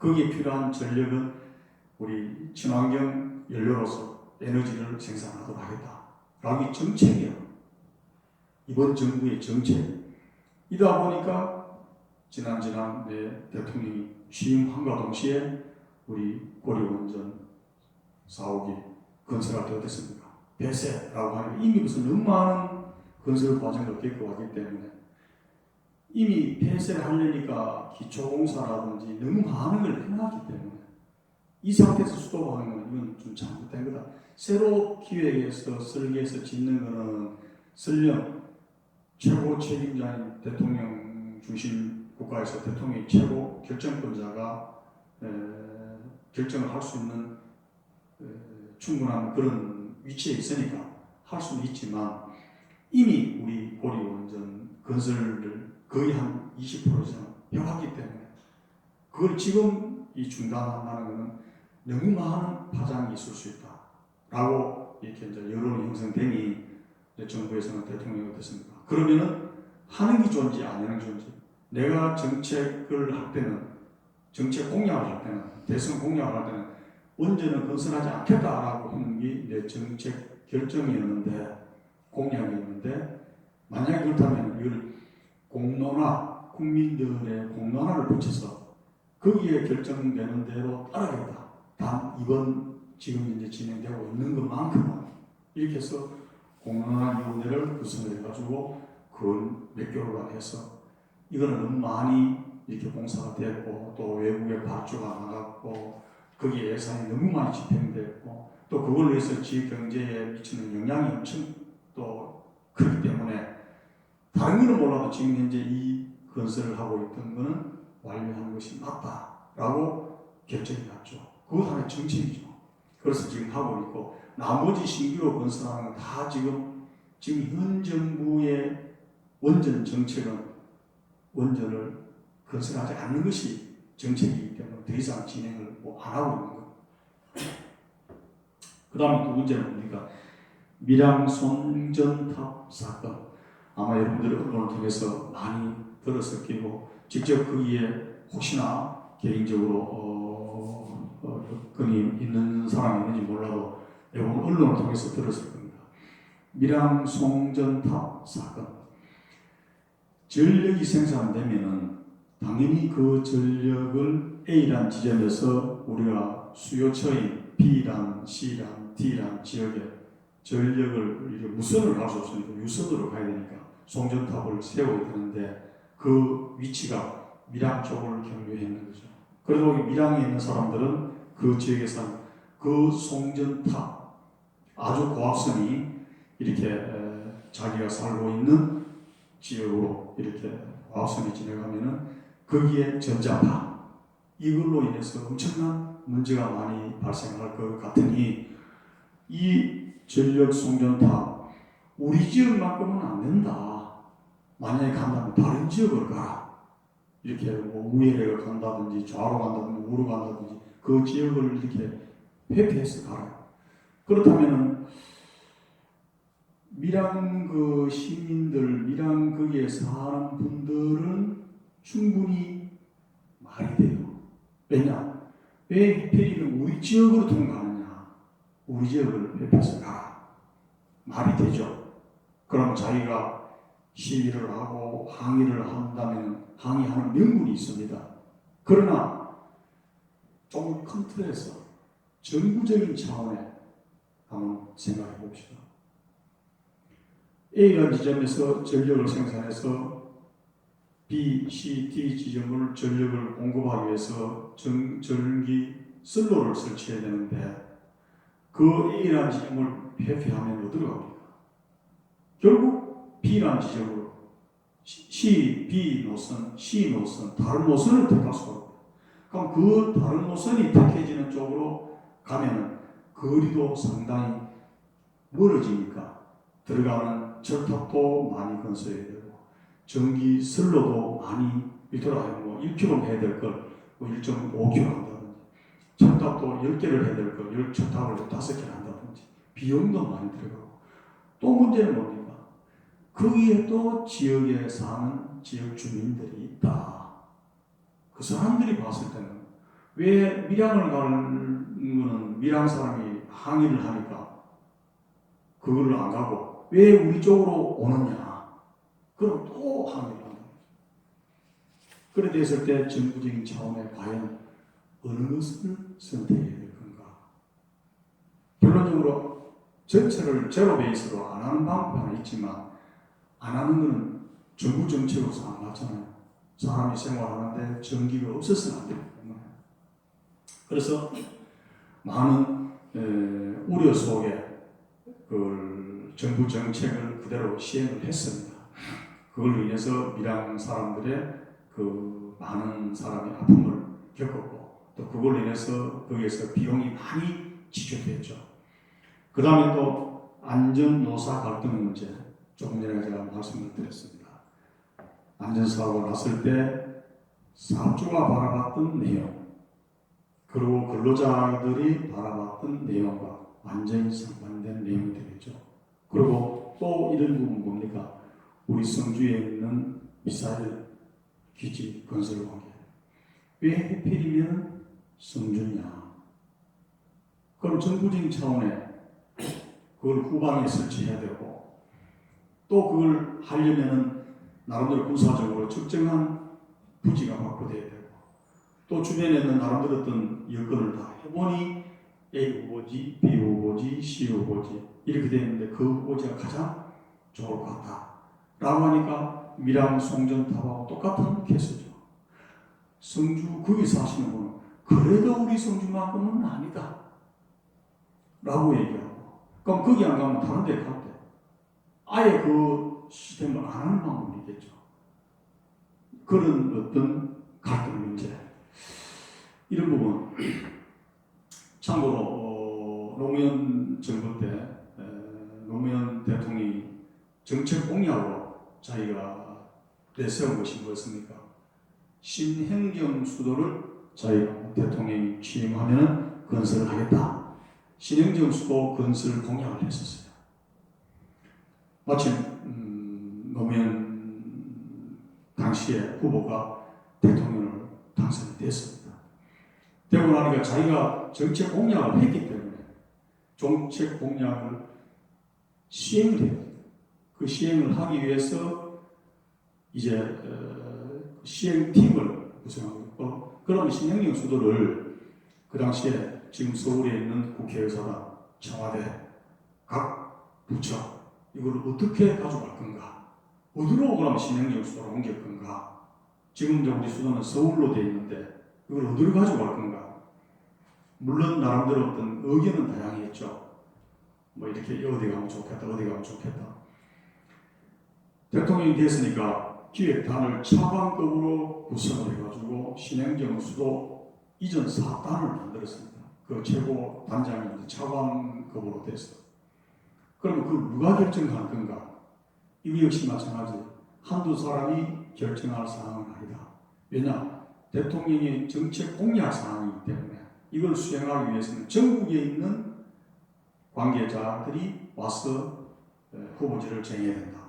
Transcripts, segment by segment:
거기에 필요한 전력은 우리 친환경 연료로서 에너지를 생산하도록 하겠다라고 이 정책이에요. 이번 정부의 정책이다 보니까 지난 대통령이 취임함과 동시에 우리 고려원전 4호기 건설할 때가 됐습니다. 폐쇄라고 하는 이미 무슨 너무 많은 건설 과정을 겪어왔기 때문에 이미 폐쇄를 하려니까 기초공사라든지 너무 많은 걸 해놨기 때문에 이 상태에서 수도하는 건 이건 좀 잘못된 거다. 새로 기획해서 설계해서 짓는 거는 설령 최고 책임자인 대통령 중심 국가에서 대통령이 최고 결정권자가 결정을 할 수 있는 충분한 그런 위치에 있으니까 할 수는 있지만 이미 우리 고려원전 건설을 거의 한 20% 이상 해왔기 때문에 그걸 지금 이 중단한다는 것은 너무 많은 파장이 있을 수 있다라고 이렇게 이제 여론이 형성되니 정부에서는 대통령이 됐습니다. 그러면은 하는 게 좋은지 안 하는 게 좋은지 내가 정책을 할 때는 정책 공약을 할 때는 대선 공약을 할 때는 원전은 건설하지 않겠다라고 하는 게 내 정책 결정이었는데 공약이었는데 만약에 그렇다면 이걸 공론화 국민들의 공론화를 붙여서 거기에 결정되는 대로 따르겠다. 단 이번 지금 이제 진행되고 있는 것만큼은 이렇게 해서 공론화위원회를 구성을 해가지고 그걸 몇 개월간 해서 이거는 너무 많이 이렇게 공사가 됐고 또 외국에 발주가 나갔고 거기에 예산이 너무 많이 집행됐고 또 그걸로 해서 지역 경제에 미치는 영향이 엄청 또 크기 때문에 다른 거는 몰라도 지금 현재 이 건설을 하고 있던 거는 완료하는 것이 맞다라고 결정이 났죠. 그것 하나의 정책이죠. 그래서 지금 하고 있고 나머지 신규로 건설하는 건 다 지금 현 정부의 원전 정책은 원전을 건설하지 않는 것이 정책이기 때문에 더 이상 진행을 안 하고 있는 거예요. 그 다음에 두 번째는 뭡니까? 밀양 송전탑 사건. 아마 여러분들이 언론을 통해서 많이 들었을 끼고 직접 거기에 혹시나 개인적으로 접근이 있는 사람이 있는지 몰라도 여러분 언론을 통해서 들었을 겁니다. 밀양 송전탑 사건. 전력이 생산되면은 당연히 그 전력을 A란 지점에서 우리가 수요처인 B란, C란, D란 지역에 전력을 무선으로 갈 수 없으니까 유선으로 가야 되니까 송전탑을 세워야 되는데 그 위치가 밀양 쪽을 경유했는 거죠. 그래서 밀양에 있는 사람들은 그 지역에서 그 송전탑 아주 고압선이 이렇게 자기가 살고 있는 지역으로 이렇게 고압선이 지나가면은 거기에 전자파 이걸로 인해서 엄청난 문제가 많이 발생할 것 같으니 이 전력 송전탑 우리 지역만큼은 안 된다. 만약에 간다면 다른 지역으로 가라. 이렇게 뭐 우회를 간다든지 좌로 간다든지 우로 간다든지 그 지역을 이렇게 회피해서 가라. 그렇다면은 밀양 그 시민들, 밀양 거기에 사는 분들은 충분히 말이 돼요. 왜냐? 왜 회피는 우리 지역으로 통과하느냐? 우리 지역을 회피해서 가라. 말이 되죠. 그럼 자기가 시위를 하고 항의를 한다면 항의하는 명분이 있습니다. 그러나 조금 큰 틀에서 정부적인 차원에 한번 생각해 봅시다. A라는 지점에서 전력을 생산해서 B, C, D 지점을 전력을 공급하기 위해서 전기 선로를 설치해야 되는데 그 A라는 지점을 회피하면 어디로 갑니까? 결국 B라는 지점으로 C, B 노선, C 노선, 다른 노선을 택할 수가 없고 그럼 그 다른 노선이 택해지는 쪽으로 가면은 거리도 상당히 멀어지니까 들어가는 철탑도 많이 건설해야 되고 전기 선로도 많이 뭐 1km 해야 될 걸 1.5km 한다든지 철탑도 10개를 해야 될 걸 철탑을 5개 한다든지 비용도 많이 들어가고 또 문제는 뭡니까? 거기에 또 지역에 사는 지역 주민들이 있다. 그 사람들이 봤을 때는 왜 밀양을 가는 거는 밀양 사람이 항의를 하니까 그걸로 안 가고 왜 우리 쪽으로 오느냐? 그럼 또 항의를 한다. 그래 됐을 때 정부적인 차원에 과연 어느 것을 선택해야 될 건가? 결론적으로 전체를 제로 베이스로 안 하는 방법은 있지만 안 하는 것은 정부 정책으로서 안 맞잖아요. 사람이 생활하는데 전기가 없어서는 안 되기 때문에. 그래서 많은 우려 속에 그 정부 정책을 그대로 시행을 했습니다. 그걸로 인해서 밀양 사람들의 그 많은 사람이 아픔을 겪었고 또 그걸로 인해서 거기에서 비용이 많이 지출됐죠. 그 다음에 또 안전노사 갈등 문제, 조금 전에 제가 말씀을 드렸습니다. 안전사고가 났을 때 사업주가 바라봤던 내용, 그리고 근로자들이 바라봤던 내용과 완전히 상반된 내용이 되겠죠. 그리고 또 이런 부분 뭡니까? 우리 성주에 있는 미사일 기지 건설 관계. 왜 하필이면 성주냐? 그럼 정부적인 차원에 그걸 후방에 설치해야 되고 또 그걸 하려면은 나름대로 군사적으로 적정한 부지가 확보돼야 되고 또 주변에는 나름대로 어떤 여건을 다 해보니 A 후보지, B 후보지, C 후보지 이렇게 되어 있는데 그 후보지가 가장 좋을 것 같다 라고 하니까 밀양 송전탑하고 똑같은 케이스죠. 성주 거기서 하시는 분은 그래도 우리 성주만큼은 아니다 라고 얘기하고 그럼 거기 안 가면 다른 데 갈 때 아예 그 시스템을 안 하는 방법이겠죠. 그런 어떤 갈등 문제 이런 부분 참고로 노무현 정부 때 노무현 대통령이 정책 공약으로 자기가 내세운 것이 뭐였습니까? 신행정 수도를 자기가 대통령이 취임하면 건설을 하겠다. 신행정 수도 건설 공약을 했었어요. 마침 노무현 당시에 후보가 대통령을 당선이 됐습니다. 되고 나니까 자기가 정책 공약을 했기 때문에 정책 공약을 시행을 해야 돼요. 그 시행을 하기 위해서 이제 시행팀을 구성하고 있고 그러면 신행정 수도를 그 당시에 지금 서울에 있는 국회의사당, 청와대, 각 부처 이걸 어떻게 가져갈 건가? 어디로 그럼 신행정 수도를 옮길 건가? 지금 우리 수도는 서울로 되어 있는데 이걸 어디로 가져갈 건가? 물론 나름대로 어떤 의견은 다양했죠. 뭐 이렇게 어디 가면 좋겠다, 어디 가면 좋겠다. 대통령이 됐으니까 기획단을 차관급으로 구성을 해가지고 신행정 수도 이전 4단을 만들었습니다. 그 최고 단장이 차관급으로 됐어. 그러면 그걸 누가 결정할 건가? 이거 역시 마찬가지. 한두 사람이 결정할 사항은 아니다. 왜냐? 대통령의 정책 공약 사항이기 때문에 이걸 수행하기 위해서는 전국에 있는 관계자들이 와서 후보지를 정해야 된다.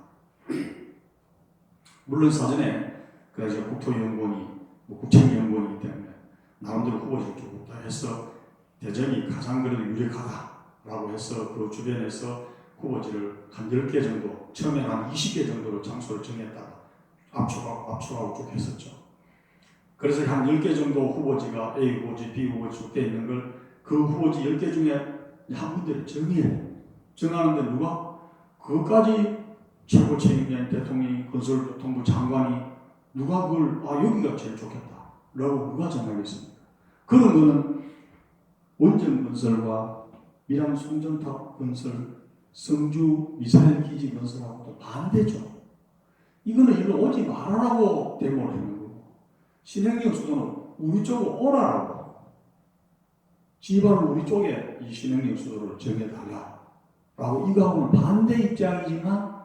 물론 사전에 그래서 국토연구원이 국책연구원이기 때문에 나름대로 후보지를 주고 해서 대전이 가장 그래도 유력하다라고 해서 그 주변에서 후보지를 한 10개 정도 처음에 한 20개 정도로 장소를 정했다가 압축하고 쭉 했었죠. 그래서 한 10개 정도 후보지가 A 후보지, B 후보지 쭉 돼 있는 걸 그 후보지 10개 중에 한 군데를 정하는데 누가? 그것까지 최고 책임자인 대통령이 건설교통부 장관이 누가 그걸 여기가 제일 좋겠다 라고 누가 정하겠습니까? 그런 거는 원전 건설과 밀양 송전탑 건설, 성주 미사일 기지 건설하고도 반대죠. 이거는 일로 오지 말아라고 데모를 했는 거고 신행정 수도는 우리 쪽으로 오라라고 지발 우리 쪽에 이 신행정 수도를 정해달라라고 이거하고는 반대 입장이지만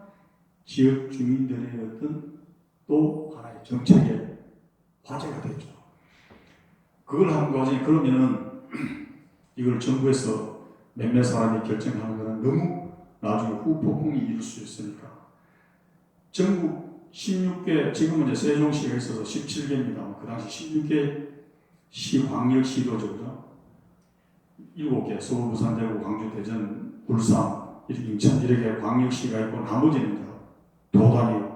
지역 주민들의 어떤 또 하나의 정책의 화제가 됐죠. 그걸 한 거지. 그러면은 이걸 정부에서 몇몇 사람이 결정하는 것은 너무 나중에 후폭풍이 일을 수 있으니까 전국 16개 지금은 이제 세종시가 있어서 17개입니다. 그 당시 16개 광역시도죠. 7개, 서울, 부산, 대구, 광주, 대전, 울산, 인천 이렇게 광역시가 있고 나머지는 도단위로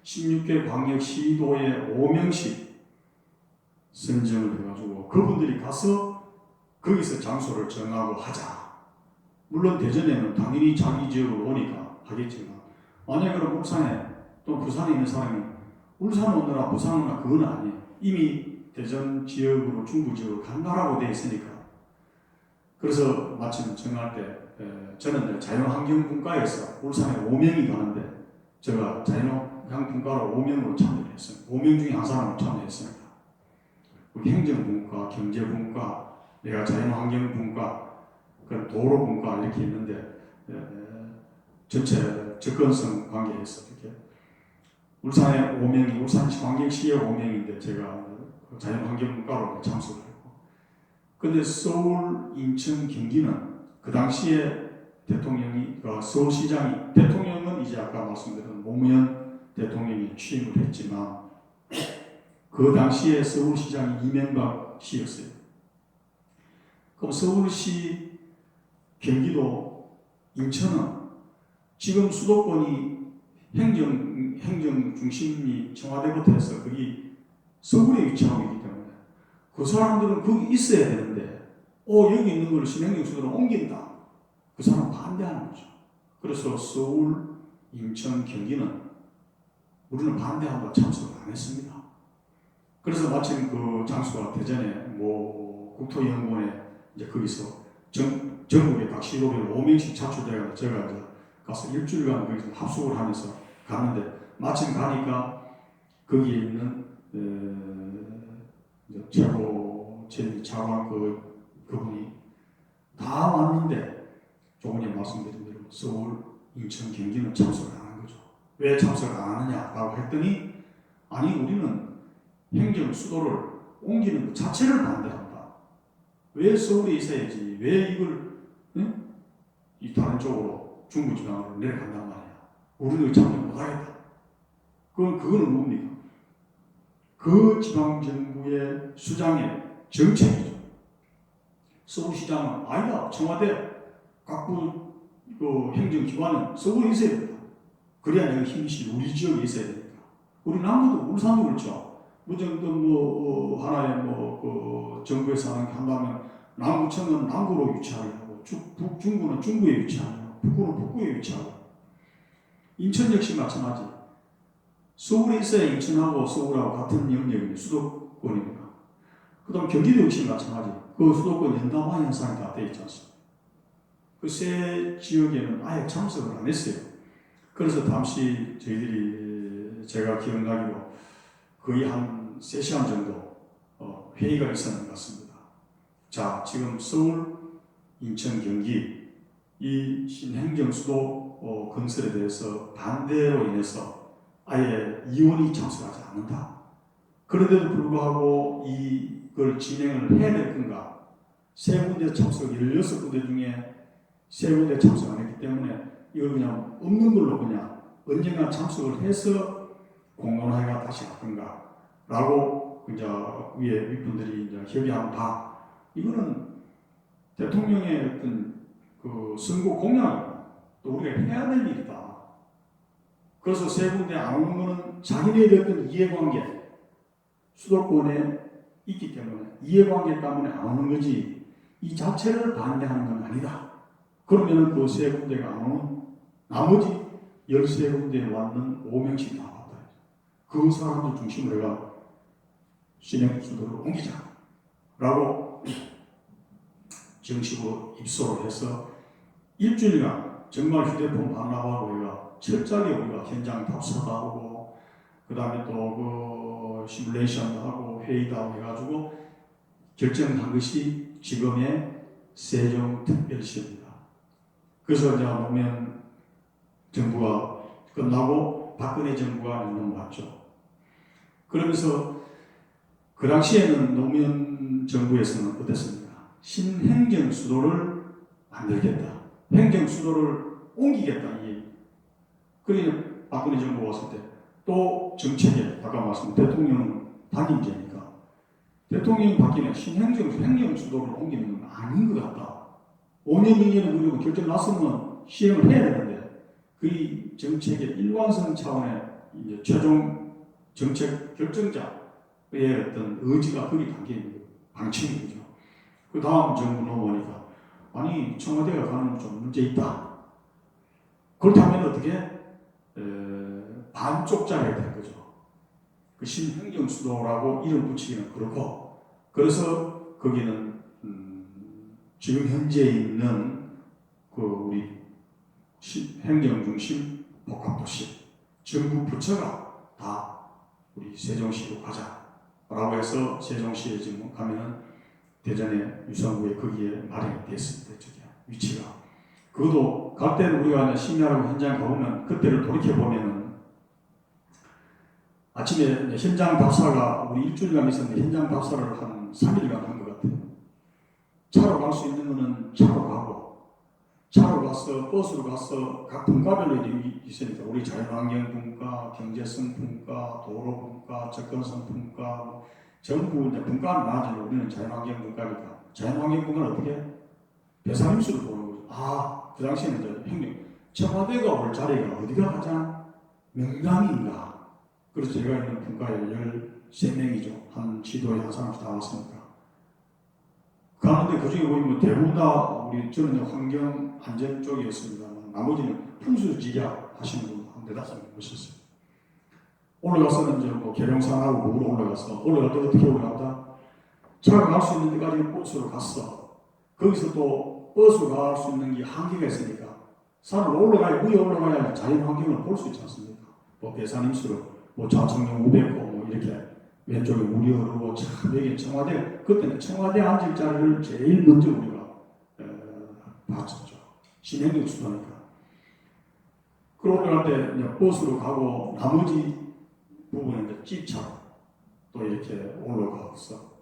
16개 광역시도에 5명씩 선정을 해가지고 그분들이 가서 거기서 장소를 정하고 하자. 물론 대전에는 당연히 자기 지역으로 오니까 하겠지만 만약에 그럼 울산에 또 부산에 있는 사람이 울산 오느라 부산 오느라 그건 아니에요. 이미 대전 지역으로 중부 지역으로 간다라고 되어 있으니까. 그래서 마침 정할 때 저는 자연환경분과에서 울산에 5명이 가는데 제가 자연환경분과로 5명으로 참여를 했어요. 5명 중에 한 사람으로 참여했습니다. 우리 행정분과, 경제분과, 내가 자연환경분과, 도로분과 이렇게 있는데 전체 접근성 관계에서 이렇게 울산에 5명이 울산광역시에 5명인데 제가 자연환경분과로 참석을 했고, 근데 서울, 인천, 경기는 그 당시에 대통령이 서울시장이 대통령은 이제 아까 말씀드린 노무현 대통령이 취임을 했지만 그 당시에 서울시장이 이명박 씨였어요. 그럼 서울시, 경기도, 인천은 지금 수도권이 행정 중심이 청와대부터 해서 거기 서울에 위치하고 있기 때문에 그 사람들은 거기 있어야 되는데 여기 있는 걸 신행정수도로 옮긴다. 그 사람 반대하는 거죠. 그래서 서울, 인천, 경기는 우리는 반대하고 참석을 안 했습니다. 그래서 마침 그 장소가 대전에 국토연구원에 이제 거기서 전국의 각 시도별 5명씩 차출돼서 제가 이제 가서 일주일간 거기서 합숙을 하면서 가는데 마침 가니까 거기에 있는 제일 차관 그분이 다 왔는데 조금 전에 말씀드린 대로 서울, 인천, 경기는 참석을 안 한 거죠. 왜 참석을 안 하느냐라고 했더니 아니 우리는 행정 수도를 옮기는 것 자체를 반대한다. 왜 서울에 있어야지? 왜 이걸 이 다른 쪽으로 중부지방으로 내려간단 말이야. 우리는 참여 못하겠다. 그럼 그거는 뭡니까? 그 지방정부의 수장의 정책이죠. 서울시장은 아니다. 청와대 각부 행정기관은 서울에 있어야 된다. 그래야 내가 힘이 실려 우리 지역에 있어야 되니까. 우리 남부도 울산도 그렇죠. 무정도 하나의 정부에서 하는 게 한다면 남부청은 남부로 위치하고 북중부는 중부에 위치하고 북구는 북부에 위치하고 인천 역시 마찬가지. 서울에 있어야 인천하고 서울하고 같은 영역이 수도권입니다. 그 다음 경기도 역시 마찬가지. 그 수도권 연담화 현상이 다 되어 있지 않습니까? 그 세 지역에는 아예 참석을 안 했어요. 그래서 당시 제가 기억나기로 거의 한 3시간 정도 회의가 있었는 것 같습니다. 자, 지금 서울, 인천, 경기 이 신행정수도 건설에 대해서 반대로 인해서 아예 이원이 참석하지 않는다. 그런데도 불구하고 이걸 진행을 해야 될 건가? 3군데 참석, 16군데 중에 3군데 참석 안 했기 때문에 이걸 그냥 없는 걸로 그냥 언젠가 참석을 해서 공론화가 다시 할 건가? 라고 이제 위에 윗분들이 이제 협의한 바, 이거는 대통령의 어떤 그 선거 공약이고 또 우리가 해야 될 일이다. 그래서 3군데 안 오는 거는 자기네의 어떤 이해관계, 수도권에 있기 때문에 이해관계 때문에 안 오는 거지 이 자체를 반대하는 건 아니다. 그러면 그 3군데가 안 오는 나머지 13군데에 왔는 5명씩 다 왔다. 그 사람들 중심으로 해가 신행수도를 옮기자 라고 정식으로 입소를 해서 일주일간 정말 휴대폰 반납하고 우리가 철저하게 우리가 현장 답사도 하고 그 다음에 또 시뮬레이션도 하고 회의도 하고 해가지고 결정한 것이 지금의 세종특별시입니다. 그래서 이제 노무현 정부가 끝나고 박근혜 정부가 넘어왔죠. 그러면서 그 당시에는 노무현 정부에서는 어땠습니까? 신행정 수도를 만들겠다. 행정 수도를 옮기겠다. 그러니 박근혜 정부가 왔을 때 또 정책에 아까 말씀드린 대통령 단임제니까 대통령이 바뀌면 행정 수도를 옮기는 건 아닌 것 같다. 5년, 2년을 그리고 결정 났으면 시행을 해야 되는데 그 정책의 일관성 차원의 이제 최종 정책 결정자의 어떤 의지가 거기 담겨 있는 거예요. 방침인 거죠. 그 다음 정부 넘어오니까 아니 청와대가 가는 건 좀 문제 있다. 그렇다면 어떻게 반쪽짜리가 된 거죠. 그 신행정수도라고 이름 붙이기는 그렇고 그래서 거기는 지금 현재 있는 그 우리 행정중심 복합도시 정부 부처가 다 우리 세종시로 가자라고 해서 세종시에 지금 가면은 대전에 유성구에 거기에 마련이 됐습니다. 저기 위치가. 그것도 갈 때는 우리가 심야라고 현장 가보면 그때를 돌이켜 보면은 아침에 현장 답사가 우리 일주일간 있었는데 현장 답사를 한 3일간 한 것 같아요. 차로 갈 수 있는 거는 차로 가고 차로 가서 버스로 가서 각 분과별로 있으니까 우리 자연환경 분과, 경제성 분과, 도로 분과, 접근성 분과 전부 이제 분과는 나눠지는 우리는 자연환경 분과니까 자연환경 분과는 어떻게 배산임수를 보는 거죠. 아, 그 당시에는 이제 행정 청와대가 올 자리가 어디가 가장 명당인가. 그래서 제가 있는 분과에 13명이죠. 한 지도에 한 사람씩 다 왔으니까. 가는데 그 중에 보면 대부분 다 우리 저는 환경 안전 쪽이었습니다만 나머지는 풍수지리학 하시는 분 한 4-5명 오셨어요. 올라가서는 이제 뭐 계룡산하고 목으로 올라가서 올라갈 때 어떻게 올라간다? 차가 갈 수 있는 데까지 버스로 갔어. 거기서 또 버스로 갈 수 있는 게 한계가 있으니까 산을 올라가야 위에 올라가야 자연 환경을 볼 수 있지 않습니까? 뭐 배산임수로 뭐 좌측면 우백호 뭐 이렇게 왼쪽에 물이 흐르고 참 여기 청와대 그때는 청와대 앉을 자리를 제일 먼저 우리가 봤었죠. 신행정 수도니까. 그 올라갈 때 이제 버스로 가고 나머지 부분은 이제 집차로 또 이렇게 올라가서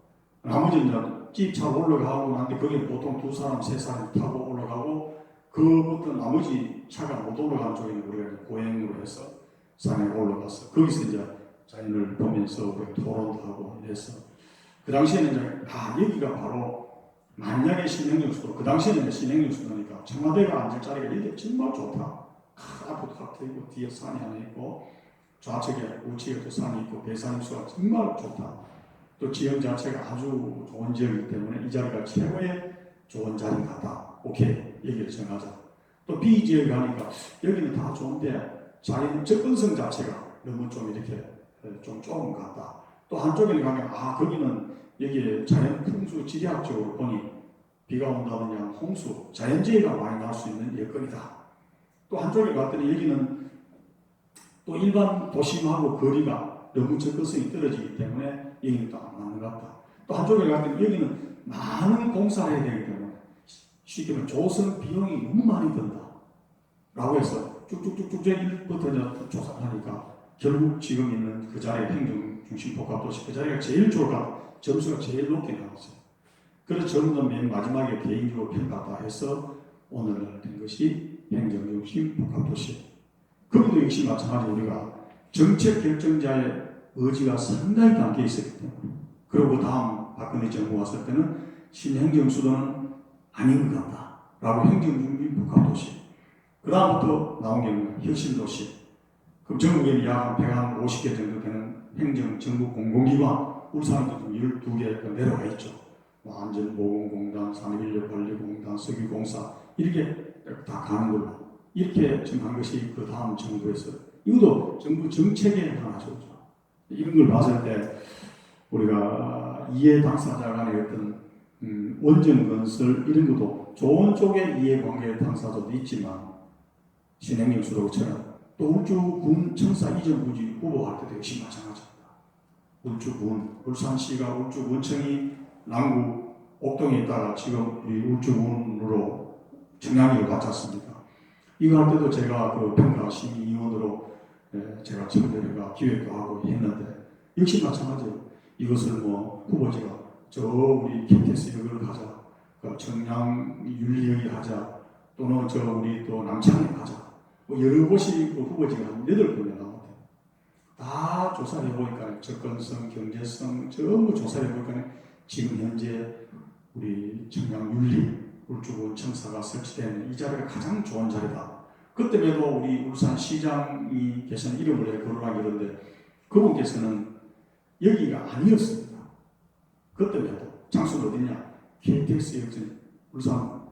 나머지 이제 집차로 올라가고 나는데 거기 보통 2사람, 3사람 타고 올라가고 그부터 나머지 차가 못 올라가는 쪽에는 우리가 고행으로 해서 산에 올라가서 거기서 이제 자연을 보면서 우리가 토론도 하고 이래서 그 당시에는 이제 여기가 바로 만약에 신행정수도 그 당시에는 신행정수도니까 청와대가 앉을 자리가 이게 정말 좋다. 앞으로 탁 트이고 뒤에 산이 하나 있고 좌측에 우측에 또 산이 있고 배산임수가 정말 좋다. 또 지형 자체가 아주 좋은 지역이기 때문에 이 자리가 최고의 좋은 자리 같다. 오케이 여기를 정하자. 또 B 지역에 가니까 여기는 다 좋은데 자연 접근성 자체가 너무 좀 이렇게 좀 좁은 것 같다. 또 한쪽에 가면 거기는 여기에 자연 풍수 지리학적으로 보니 비가 온다든지 홍수, 자연재해가 많이 날 수 있는 여건이다. 또 한쪽에 갔더니 여기는 또 일반 도심하고 거리가 너무 접근성이 떨어지기 때문에 여기는 또 안 맞는 것 같다. 또 한쪽에 갔더니 여기는 많은 공사를 해야 되기 때문에 쉽게 말하면 조성 비용이 너무 많이 든다. 라고 해서 쭉쭉쭉쭉 일부터 조사하니까 결국 지금 있는 그 자리에 행정중심 복합도시 그 자리가 제일 좋을 것 같아. 점수가 제일 높게 나왔어요. 그래서 저는 맨 마지막에 개인적으로 평가다 해서 오늘 된 것이 행정중심 복합도시. 거기도 역시 마찬가지 우리가 정책 결정자의 의지가 상당히 담겨 있었기 때문에 그리고 다음 박근혜 정부 왔을 때는 신행정수도는 아닌 것 같다. 라고 행정중심 복합도시. 그 다음부터 나온 게 혁신도시. 그럼 전국에는 약 150개 정도 되는 행정, 정부 공공기관, 울산도 좀 12개 내려가 있죠. 뭐 안전보건공단, 산업인력관리공단, 석유공사 이렇게 다 가는 걸로 이렇게 정한 것이 그 다음 정부에서 이것도 정부 정책의 하나죠. 이런 걸 봤을 때 우리가 이해 당사자 간의 어떤 원전건설 이런 것도 좋은 쪽의 이해관계 당사자도 있지만 신행정수도처럼 또 울주군 청사 이전 부지 후보할 때도 역시 마찬가지입니다. 울주군, 울산시가 울주군청이 남구 옥동에 있다가 지금 우리 울주군으로 청량리를 받지 않습니까? 이거 할 때도 제가 그 평가심의위원으로 제가 참여가 기획도 하고 했는데 역시 마찬가지예요. 이것을 뭐 후보지가 저 우리 KTX 역을 가자, 청량 윤리역이 하자, 또는 저 우리 또 남창에 가자. 뭐 여러 곳이 그 후보지가 한 8군데 나오거든요. 다 조사를 해보니까 접근성, 경제성 전부 조사를 해보니까 지금 현재 우리 청량윤리 울주군 청사가 설치된 이 자리가 가장 좋은 자리다. 그때에도 우리 울산시장이 계신 이름을 거론하기 그런데 그분께서는 여기가 아니었습니다. 그때에도 장소는 어디냐? KTX 역전 울산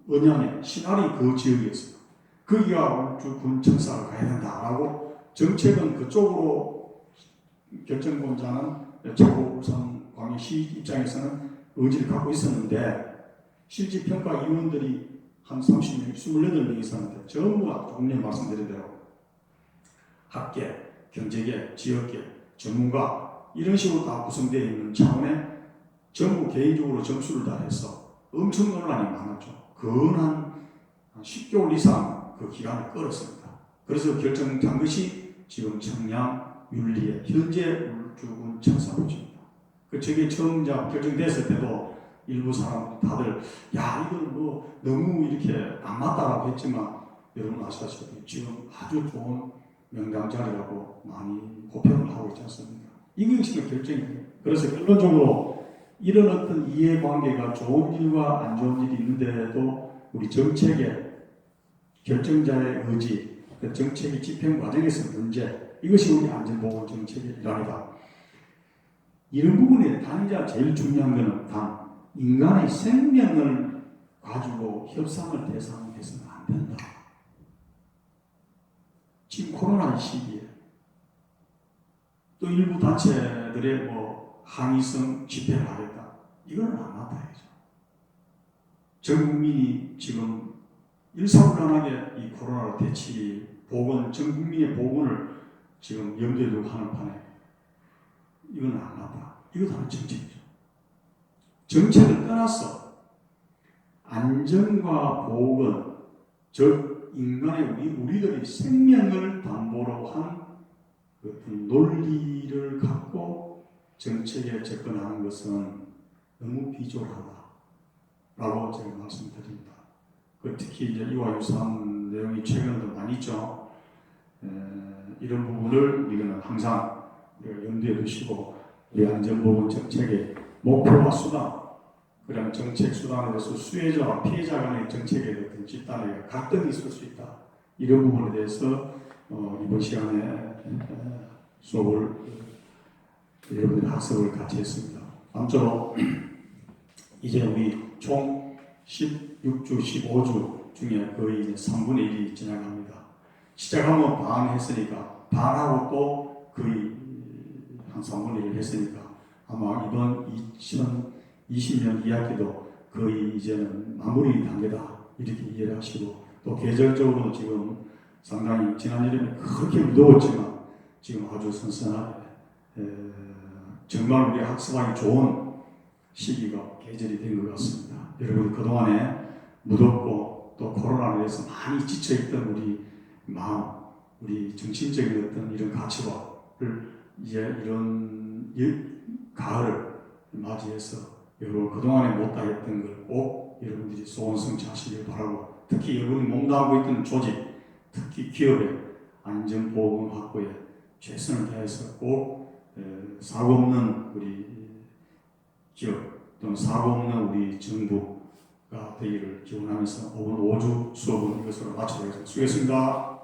언양의 신안이 그 지역이었습니다. 거기가 울주군 청사가 가야 된다라고 정책은 그쪽으로 결정권자는 최고 울산 광역시 입장에서는 의지를 갖고 있었는데 실제 평가 위원들이 한 30명, 28명 있었는데 전부 아까 조금 말씀드린 대로 학계, 경제계, 지역계, 전문가 이런 식으로 다 구성되어 있는 차원에 전부 개인적으로 점수를 다 해서 엄청 논란이 많았죠. 근한 10개월 이상 그 기간을 끌었습니다. 그래서 결정한 것이 지금 청량윤리의 현재 울주군 청사로지입니다. 저게 처음 결정됐을 때도 일부 사람들 다들 야 이건 뭐 너무 이렇게 안 맞다라고 했지만 여러분 아시다시피 지금 아주 좋은 명당 자리라고 많이 호평을 하고 있지 않습니까? 이것이 결정이에요. 그래서 결론적으로 이런 어떤 이해관계가 좋은 일과 안 좋은 일이 있는데도 우리 정책의 결정자의 의지, 그 정책의 집행 과정에서 문제, 이것이 우리 안전보건 정책의 일환이다. 이런 부분에 단위자 제일 중요한 것은 단 인간의 생명을 가지고 협상을 대상해서는 안 된다. 지금 코로나 시기에 또 일부 단체들의 뭐 항의성 집회를 하겠다. 이거는 안 맞다야죠. 전 국민이 지금 일사불란하게 이 코로나로 대치 보건, 전 국민의 보건을 지금 염두에 두고 하는 판에 이건 안 맞다. 이것도 하는 정책이죠. 정책을 떠나서 안전과 보건, 즉 인간의 우리들의 생명을 담보로 한 어떤 논리를 갖고 정책에 접근하는 것은 너무 비좁하다라고 제가 말씀드립니다. 특히 이제 이와 유사한 내용이 최근에도 많이 있죠. 이런 부분을 우리는 항상 염두에 두시고 우리 안전보건 정책의 목표와 수단, 그런 정책 수단으로서 수혜자와 피해자 간의 정책에 어떤 집단의 갈등이 있을 수 있다. 이런 부분에 대해서 이번 시간에 수업을 여러분들 학습을 같이 했습니다. 아무쪼록 이제 우리 총 16주, 15주 중에 거의 이제 3분의 1이 지나갑니다. 시작하면 반 했으니까 반하고 또 거의 한 3분의 1 했으니까 아마 이번 2020년 2학기도 거의 이제는 마무리 단계다 이렇게 이해를 하시고 또 계절적으로 지금 상당히 지난 여름에 그렇게 무더웠지만 지금 아주 선선하게 정말 우리 학습하기 좋은 시기가 계절이 된 것 같습니다. 여러분 그동안에 무덥고 또 코로나로 인해서 많이 지쳐있던 우리 마음, 우리 정신적인 어떤 이런 가치관을 이제 이런 가을을 맞이해서 여러분 그동안에 못하겠던 걸 꼭 여러분들이 소원 성취하시길 바라고 특히 여러분이 몸담고 있던 조직, 특히 기업의 안전보건 확보에 최선을 다해서 꼭 사고 없는 우리 기업 또는 사고 없는 우리 정부가 되기를 기원하면서 오늘 5주 수업은 이것으로 마치도록 하겠습니다. 수고했습니다.